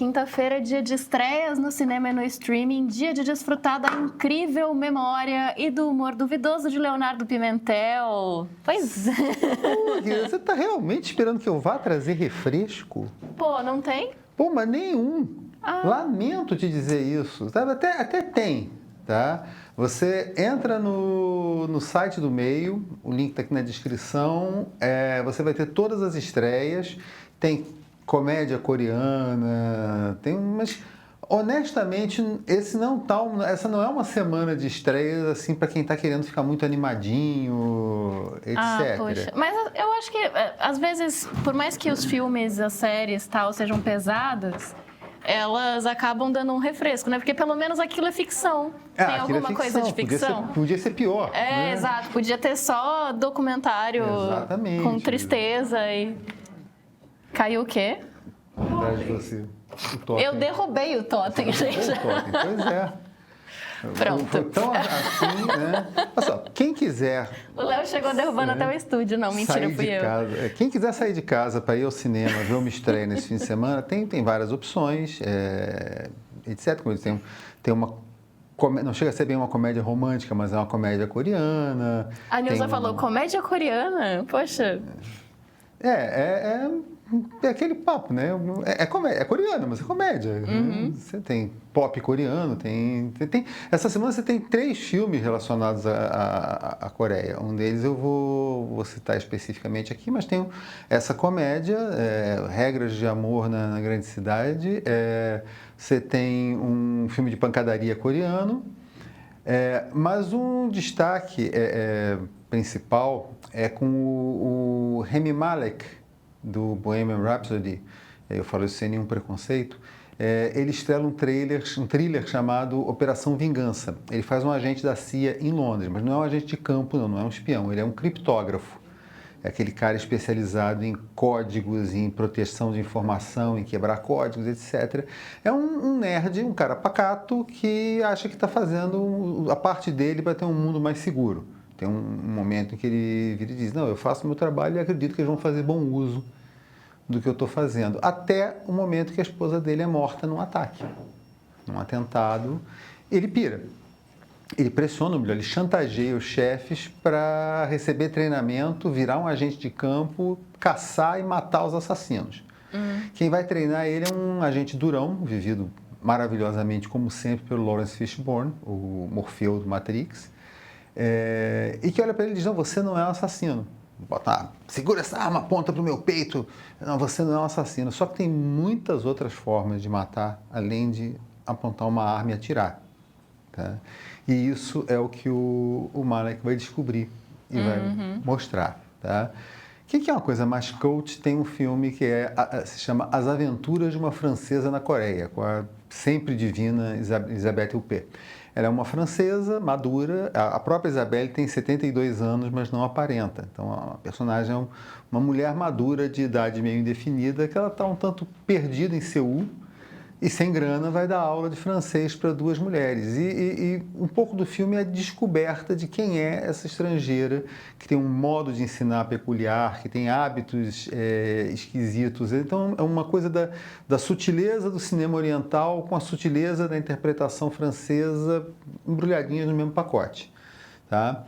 quinta-feira é dia de estreias no cinema e no streaming, dia de desfrutar da incrível memória e do humor duvidoso de Leonardo Pimentel. Pois é. Você tá realmente esperando que eu vá trazer refresco? Pô, não tem? Pô, mas nenhum. Lamento te dizer isso. Sabe? Até tem, tá? Você entra no site do Meio, o link está aqui na descrição, você vai ter todas as estreias, tem comédia coreana, tem umas... Honestamente, essa não é uma semana de estreias assim para quem está querendo ficar muito animadinho, etc. Poxa. Mas eu acho que, às vezes, por mais que os filmes, as séries tal sejam pesadas, elas acabam dando um refresco, né? Porque pelo menos aquilo é ficção. Tem alguma coisa de ficção? Podia ser pior. Né? Exato. Podia ter só dodocumentário com tristeza e... Caiu o quê? Atrás de você. Eu derrubei o totem, gente. Pois é. Pronto. Foi tão assim, né? Olha só, quem quiser... O Léo chegou derrubando até o estúdio. Não, mentira, fui eu. Quem quiser sair de casa para ir ao cinema, ver uma estreia nesse fim de semana, tem várias opções, etc. Como eles tem uma... Não chega a ser bem uma comédia romântica, mas é uma comédia coreana. A Nilza falou, comédia coreana? Poxa. É aquele papo, né? É coreano, mas é comédia. Né? Você tem pop coreano, essa semana você tem 3 filmes relacionados à Coreia. Um deles eu vou citar especificamente aqui, mas tem essa comédia, Regras de Amor na Grande Cidade. Você tem um filme de pancadaria coreano. Mas um destaque principal é com o Rami Malek, do Bohemian Rhapsody. Eu falo isso sem nenhum preconceito. Ele estrela um thriller chamado Operação Vingança. Ele faz um agente da CIA em Londres, mas não é um agente de campo, não é um espião, ele é um criptógrafo. É aquele cara especializado em códigos, em proteção de informação, em quebrar códigos, etc. É um nerd, um cara pacato que acha que está fazendo a parte dele para ter um mundo mais seguro. Tem um momento em que ele vira e diz, não, eu faço meu trabalho e acredito que eles vão fazer bom uso do que eu estou fazendo. Até o momento que a esposa dele é morta num ataque, num atentado. Ele pira. Ele pressiona, ele chantageia os chefes para receber treinamento, virar um agente de campo, caçar e matar os assassinos. Quem vai treinar ele é um agente durão, vivido maravilhosamente, como sempre, pelo Lawrence Fishburne, o Morfeu do Matrix, e que olha para ele e diz, não, você não é um assassino. Segura essa arma, aponta para o meu peito. Não, você não é um assassino. Só que tem muitas outras formas de matar, além de apontar uma arma e atirar. Tá? E isso é o que o Malek vai descobrir e vai mostrar. Tá? O que é uma coisa mais coach? Tem um filme que se chama As Aventuras de uma Francesa na Coreia, com a sempre divina Elisabeth Huppert. Ela é uma francesa madura, a própria Isabelle tem 72 anos, mas não aparenta. Então, a personagem é uma mulher madura de idade meio indefinida, que ela está um tanto perdida em Seul e sem grana vai dar aula de francês para 2 mulheres. E um pouco do filme é a descoberta de quem é essa estrangeira, que tem um modo de ensinar peculiar, que tem hábitos esquisitos. Então, é uma coisa da sutileza do cinema oriental com a sutileza da interpretação francesa embrulhadinhas no mesmo pacote. Tá?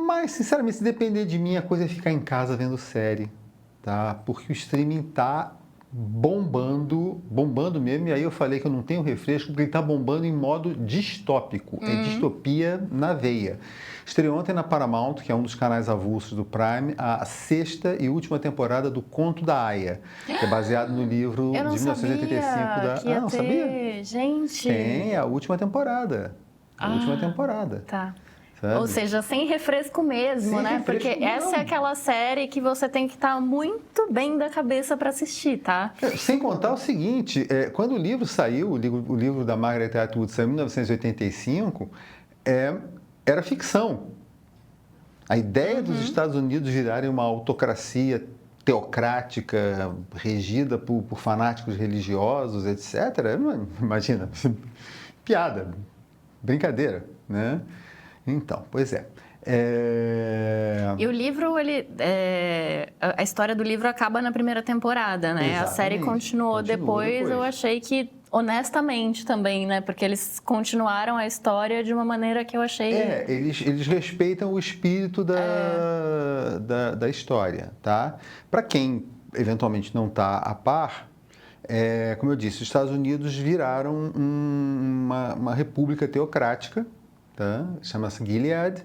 Mas, sinceramente, se depender de mim, a coisa é ficar em casa vendo série. Tá? Porque o streaming está bombando mesmo, e aí eu falei que eu não tenho refresco, porque ele está bombando em modo distópico, é distopia na veia. Estreou ontem na Paramount, que é um dos canais avulsos do Prime, a 6ª e última temporada do Conto da Aia, que é baseado no livro de 1985 da... Não sabia? Gente! Tem a última temporada. Última temporada. Tá. Sabe? Ou seja, sem refresco mesmo, sem né? Refresco, porque não. Essa é aquela série que você tem que estar muito bem da cabeça para assistir, tá? Sem contar o seguinte, quando o livro saiu, o livro da Margaret Atwood saiu em 1985, era ficção. A ideia dos Estados Unidos virarem uma autocracia teocrática, regida por fanáticos religiosos, etc., imagina, piada, brincadeira, né? Então, pois é. E o livro, a história do livro acaba na primeira temporada, né? Exatamente. A série continuou depois. Eu achei que, honestamente também, né? Porque eles continuaram a história de uma maneira que eu achei... Eles respeitam o espírito da história, tá? Para quem eventualmente não está a par, como eu disse, os Estados Unidos viraram uma república teocrática, tá? Chama-se Gilead.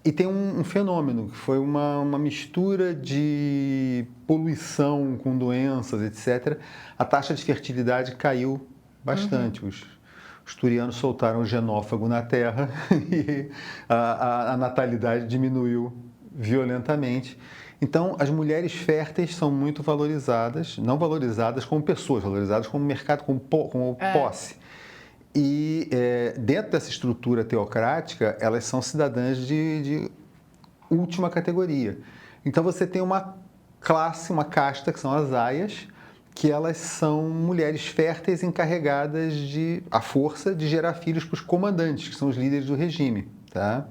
E tem um fenômeno que foi uma mistura de poluição com doenças, etc. A taxa de fertilidade caiu bastante. Os turianos soltaram o genófago na terra e a natalidade diminuiu violentamente. Então, as mulheres férteis são muito valorizadas, não valorizadas como pessoas, valorizadas como mercado, como posse. E dentro dessa estrutura teocrática, elas são cidadãs de última categoria. Então você tem uma classe, uma casta, que são as aias, que elas são mulheres férteis encarregadas à força de gerar filhos para os comandantes, que são os líderes do regime. Tá?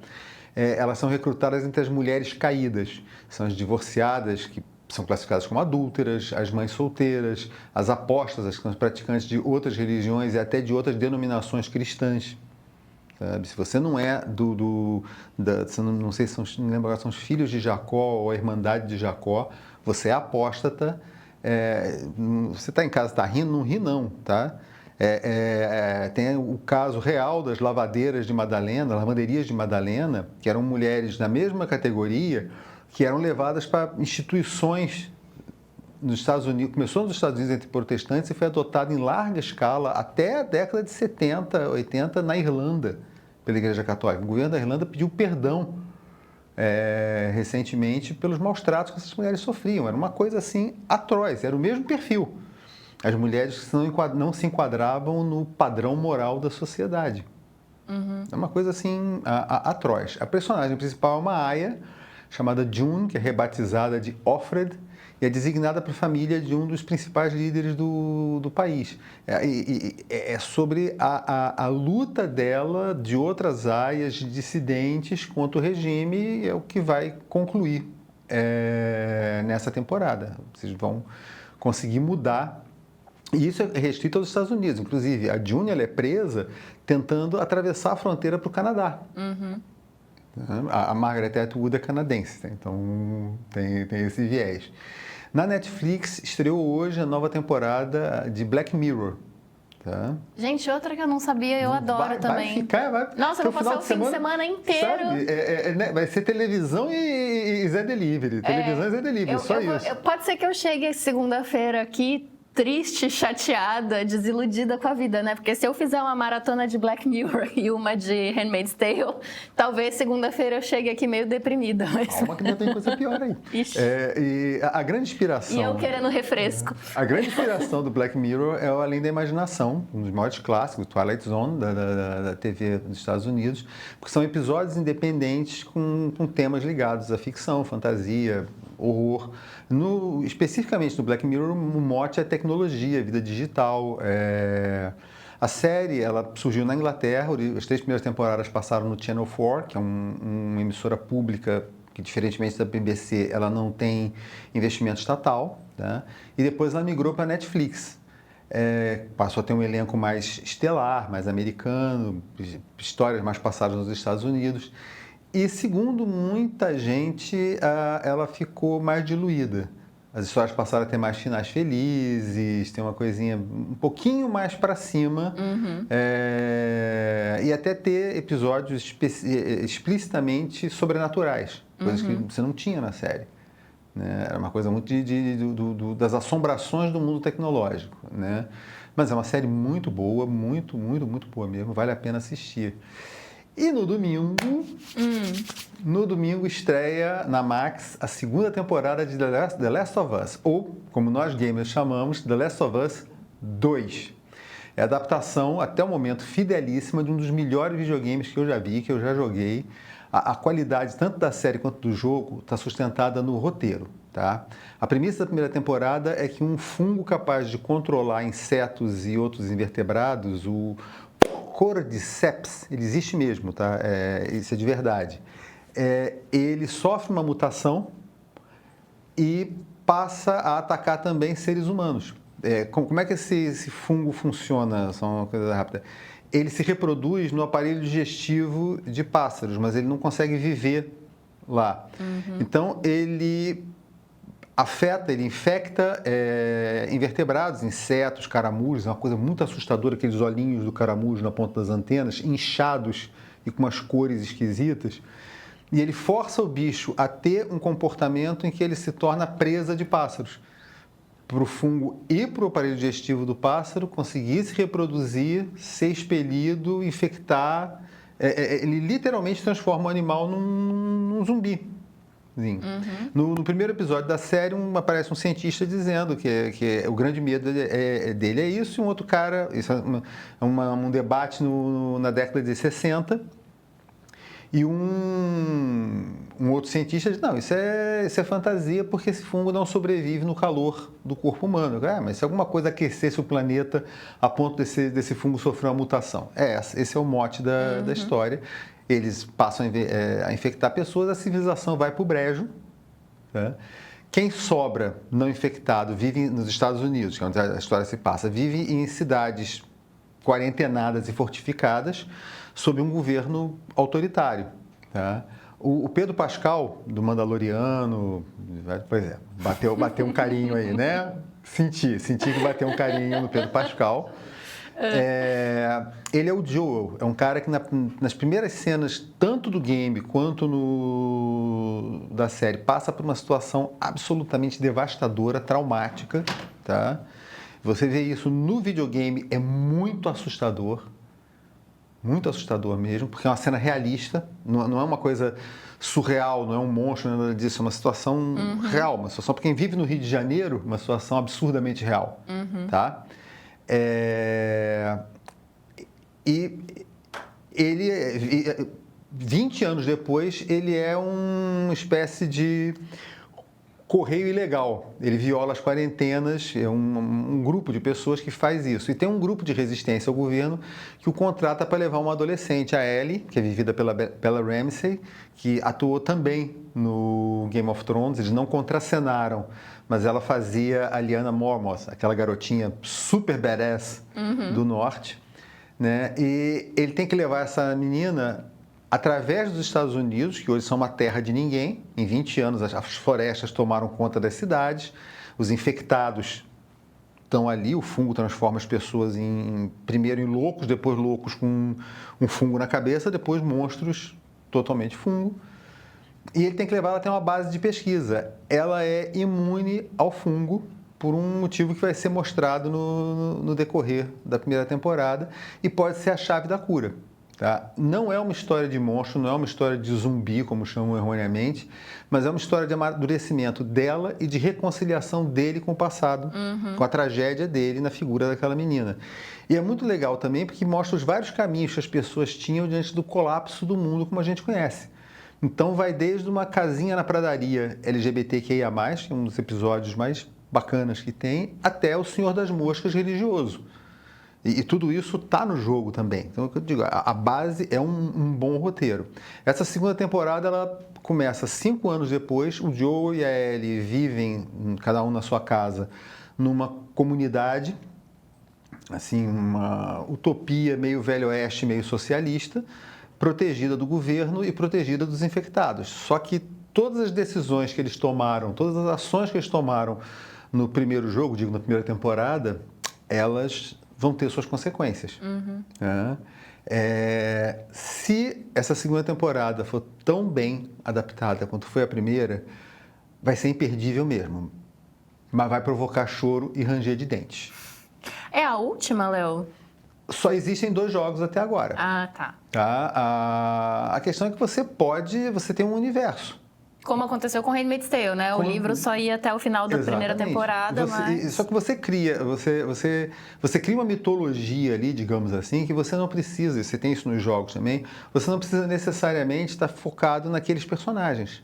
Elas são recrutadas entre as mulheres caídas, são as divorciadas, que são classificadas como adúlteras, as mães solteiras, as apóstatas, que são as praticantes de outras religiões e até de outras denominações cristãs. Sabe? Se você não é não sei se não lembro agora, são os filhos de Jacó ou a Irmandade de Jacó, você é apóstata. Você está em casa, está rindo? Não ri não, tá? Tem o caso real das lavadeiras de Madalena, lavanderias de Madalena, que eram mulheres da mesma categoria, que eram levadas para instituições nos Estados Unidos, começou nos Estados Unidos entre protestantes e foi adotado em larga escala até a década de 70, 80 na Irlanda, pela Igreja Católica. O governo da Irlanda pediu perdão recentemente pelos maus tratos que essas mulheres sofriam. Era uma coisa assim atroz, era o mesmo perfil. As mulheres que não se enquadravam no padrão moral da sociedade. É uma coisa assim atroz. A personagem principal é uma aia chamada June, que é rebatizada de Offred, e é designada para a família de um dos principais líderes do país. É sobre a luta dela, de outras aias dissidentes contra o regime, é o que vai concluir nessa temporada. Vocês vão conseguir mudar. E isso é restrito aos Estados Unidos. Inclusive, a June ela é presa tentando atravessar a fronteira para o Canadá. A Margaret Atwood é canadense, então tem esse viés. Na Netflix estreou hoje a nova temporada de Black Mirror. Tá? Gente, outra que eu não sabia, eu adoro também. Nossa, eu vou passar o fim de semana inteiro. Vai ser televisão e Zé Delivery. Televisão e Zé Delivery, só isso. Pode ser que eu chegue segunda-feira aqui triste, chateada, desiludida com a vida, né? Porque se eu fizer uma maratona de Black Mirror e uma de Handmaid's Tale, talvez segunda-feira eu chegue aqui meio deprimida. Calma que ainda tem coisa pior aí. E a grande inspiração... E eu querendo refresco. A grande inspiração do Black Mirror é o Além da Imaginação, um dos maiores clássicos, Twilight Zone, da TV dos Estados Unidos, porque são episódios independentes com temas ligados à ficção, fantasia, horror. Especificamente no Black Mirror, o mote é tecnologia, vida digital. A série ela surgiu na Inglaterra, as 3 primeiras temporadas passaram no Channel 4, que é uma emissora pública que, diferentemente da BBC, ela não tem investimento estatal. Tá? E depois ela migrou para a Netflix. Passou a ter um elenco mais estelar, mais americano, histórias mais passadas nos Estados Unidos. E, segundo muita gente, ela ficou mais diluída. As histórias passaram a ter mais finais felizes, tem uma coisinha um pouquinho mais para cima, e até ter episódios explicitamente sobrenaturais, coisas que você não tinha na série. Né? Era uma coisa muito das assombrações do mundo tecnológico. Né? Mas é uma série muito boa, muito, muito, muito boa mesmo, vale a pena assistir. E no domingo estreia na Max a segunda temporada de The Last of Us, ou, como nós gamers chamamos, The Last of Us 2. É a adaptação, até o momento, fidelíssima de um dos melhores videogames que eu já vi, que eu já joguei. A qualidade, tanto da série quanto do jogo, está sustentada no roteiro. Tá? A premissa da primeira temporada é que um fungo capaz de controlar insetos e outros invertebrados, Cordyceps, ele existe mesmo, tá? Isso é de verdade. Ele sofre uma mutação e passa a atacar também seres humanos. Como é que esse fungo funciona? Só uma coisa rápida. Ele se reproduz no aparelho digestivo de pássaros, mas ele não consegue viver lá. Então, ele infecta invertebrados, insetos, caramujos, é uma coisa muito assustadora, aqueles olhinhos do caramujo na ponta das antenas, inchados e com umas cores esquisitas. E ele força o bicho a ter um comportamento em que ele se torna presa de pássaros. Para o fungo e para o aparelho digestivo do pássaro conseguir se reproduzir, ser expelido, infectar. Ele literalmente transforma o animal num zumbi. No primeiro episódio da série aparece um cientista dizendo que o grande medo dele é isso, e um outro cara, isso é um debate na década de 60, e um outro cientista diz, não, isso é fantasia porque esse fungo não sobrevive no calor do corpo humano. Mas se alguma coisa aquecesse o planeta a ponto desse fungo sofrer uma mutação. Esse é o mote da história. Eles passam a infectar pessoas, a civilização vai para o brejo. Tá? Quem sobra não infectado vive nos Estados Unidos, que é onde a história se passa, vive em cidades quarentenadas e fortificadas sob um governo autoritário. Tá? O Pedro Pascal, do Mandaloriano, pois bateu um carinho aí, né? Senti que bateu um carinho no Pedro Pascal. Ele é o Joel, é um cara que nas primeiras cenas, tanto do game quanto da série, passa por uma situação absolutamente devastadora, traumática, tá? Você vê isso no videogame, é muito assustador mesmo, porque é uma cena realista, não é uma coisa surreal, não é um monstro, nada disso, é uma situação real, uma situação para quem vive no Rio de Janeiro, uma situação absurdamente real, tá? E ele, 20 anos depois, ele é uma espécie de correio ilegal. Ele viola as quarentenas, é um grupo de pessoas que faz isso. E tem um grupo de resistência ao governo que o contrata para levar uma adolescente, a Ellie, que é vivida pela Bella Ramsey, que atuou também no Game of Thrones. Eles não contracenaram, mas ela fazia a Lyanna Mormont, aquela garotinha super badass do norte, né? E ele tem que levar essa menina através dos Estados Unidos, que hoje são uma terra de ninguém. Em 20 anos as florestas tomaram conta das cidades, os infectados estão ali, o fungo transforma as pessoas primeiro em loucos, depois loucos com um fungo na cabeça, depois monstros totalmente fungo. E ele tem que levar ela até uma base de pesquisa. Ela é imune ao fungo por um motivo que vai ser mostrado no decorrer da primeira temporada e pode ser a chave da cura. Tá? Não é uma história de monstro, não é uma história de zumbi, como chamam erroneamente, mas é uma história de amadurecimento dela e de reconciliação dele com o passado, com a tragédia dele na figura daquela menina. E é muito legal também porque mostra os vários caminhos que as pessoas tinham diante do colapso do mundo como a gente conhece. Então vai desde uma casinha na pradaria LGBTQIA+, que é um dos episódios mais bacanas que tem, até o Senhor das Moscas religioso. E tudo isso está no jogo também. Então, eu digo, a base é um bom roteiro. Essa segunda temporada, ela começa 5 anos depois. O Joe e a Ellie vivem, cada um na sua casa, numa comunidade, assim, uma utopia meio velho oeste, meio socialista, protegida do governo e protegida dos infectados. Só que todas as decisões que eles tomaram, todas as ações que eles tomaram no primeiro jogo, digo, na primeira temporada, elas vão ter suas consequências. Se essa segunda temporada for tão bem adaptada quanto foi a primeira, vai ser imperdível mesmo. Mas vai provocar choro e ranger de dentes. É a última, Léo? Só existem 2 jogos até agora. Ah, tá. A questão é que você tem um universo. Como aconteceu com Handmaid's Tale, né? O livro só ia até o final da primeira temporada, mas... Só que você cria uma mitologia ali, digamos assim, que você não precisa, você tem isso nos jogos também, você não precisa necessariamente estar focado naqueles personagens.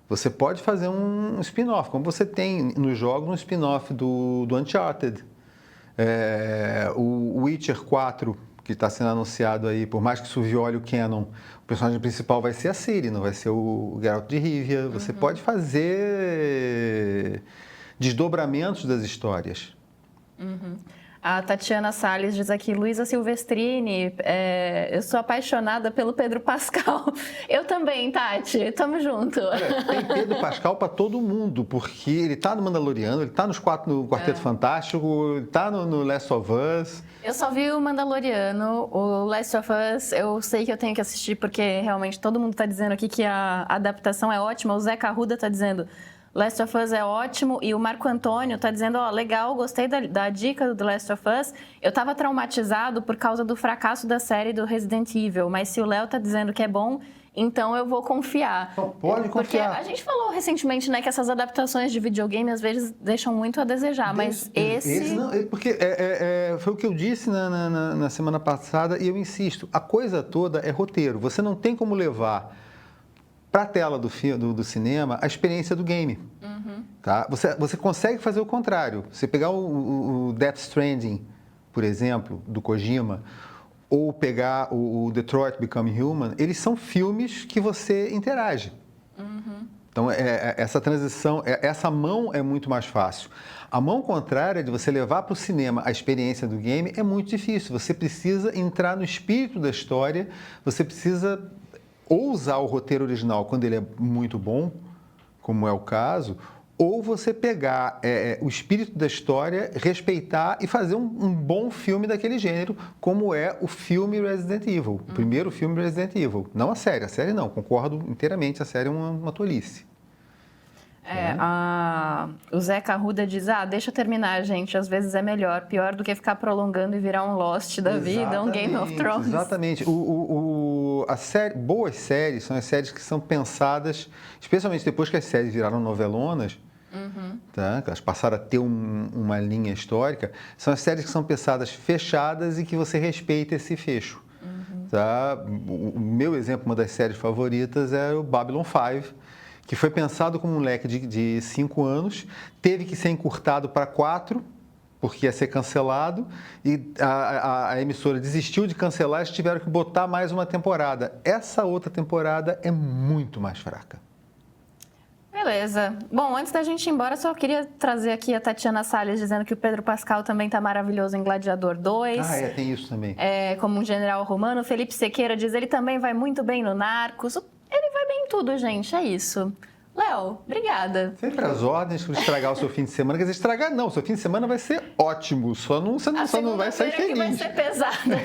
Você pode fazer um spin-off, como você tem nos jogos um spin-off do Uncharted. O Witcher 4, que está sendo anunciado aí, por mais que isso viole o canon, o personagem principal vai ser a Ciri, não vai ser o Geralt de Rivia. Você pode fazer desdobramentos das histórias. A Tatiana Salles diz aqui, Luísa Silvestrini, eu sou apaixonada pelo Pedro Pascal. Eu também, Tati, tamo junto. Tem Pedro Pascal para todo mundo, porque ele tá no Mandaloriano, ele tá no Quarteto Fantástico, ele tá no Last of Us. Eu só vi o Mandaloriano, o Last of Us, eu sei que eu tenho que assistir, porque realmente todo mundo tá dizendo aqui que a adaptação é ótima, o Zé Carruda tá dizendo... Last of Us é ótimo, e o Marco Antônio tá dizendo, legal, gostei da dica do The Last of Us. Eu tava traumatizado por causa do fracasso da série do Resident Evil, mas se o Léo tá dizendo que é bom, então eu vou confiar. Pode confiar. Porque a gente falou recentemente, né, que essas adaptações de videogame às vezes deixam muito a desejar, mas esse não, porque foi o que eu disse na semana passada, e eu insisto, a coisa toda é roteiro. Você não tem como levar para a tela do cinema a experiência do game. Tá? Você consegue fazer o contrário. Você pegar o Death Stranding, por exemplo, do Kojima, ou pegar o Detroit Become Human, eles são filmes que você interage. Então, essa transição, essa mão é muito mais fácil. A mão contrária de você levar para o cinema a experiência do game é muito difícil. Você precisa entrar no espírito da história, você precisa ou usar o roteiro original quando ele é muito bom, como é o caso, ou você pegar o espírito da história, respeitar e fazer um bom filme daquele gênero, como é o filme Resident Evil, o primeiro filme Resident Evil. Não a série não, concordo inteiramente, a série é uma tolice. O Zé Carruda diz, deixa eu terminar, gente, às vezes é melhor, pior do que ficar prolongando e virar um Lost da vida, um Game of Thrones. Exatamente. Boas séries são as séries que são pensadas, especialmente depois que as séries viraram novelonas, tá? Elas passaram a ter uma linha histórica, são as séries que são pensadas fechadas e que você respeita esse fecho. Tá? O meu exemplo, uma das séries favoritas é o Babylon 5, que foi pensado como um moleque de 5 anos, teve que ser encurtado para 4, porque ia ser cancelado, e a emissora desistiu de cancelar, eles tiveram que botar mais uma temporada. Essa outra temporada é muito mais fraca. Beleza. Bom, antes da gente ir embora, só queria trazer aqui a Tatiana Salles dizendo que o Pedro Pascal também está maravilhoso em Gladiador 2. Tem isso também. Como um general romano. Felipe Sequeira diz, ele também vai muito bem no Narcos. Ele vai bem em tudo, gente, é isso. Léo, obrigada. Sempre as ordens para estragar o seu fim de semana. Quer dizer, estragar não, o seu fim de semana vai ser ótimo, você não vai sair feliz. A segunda-feira que vai ser pesada.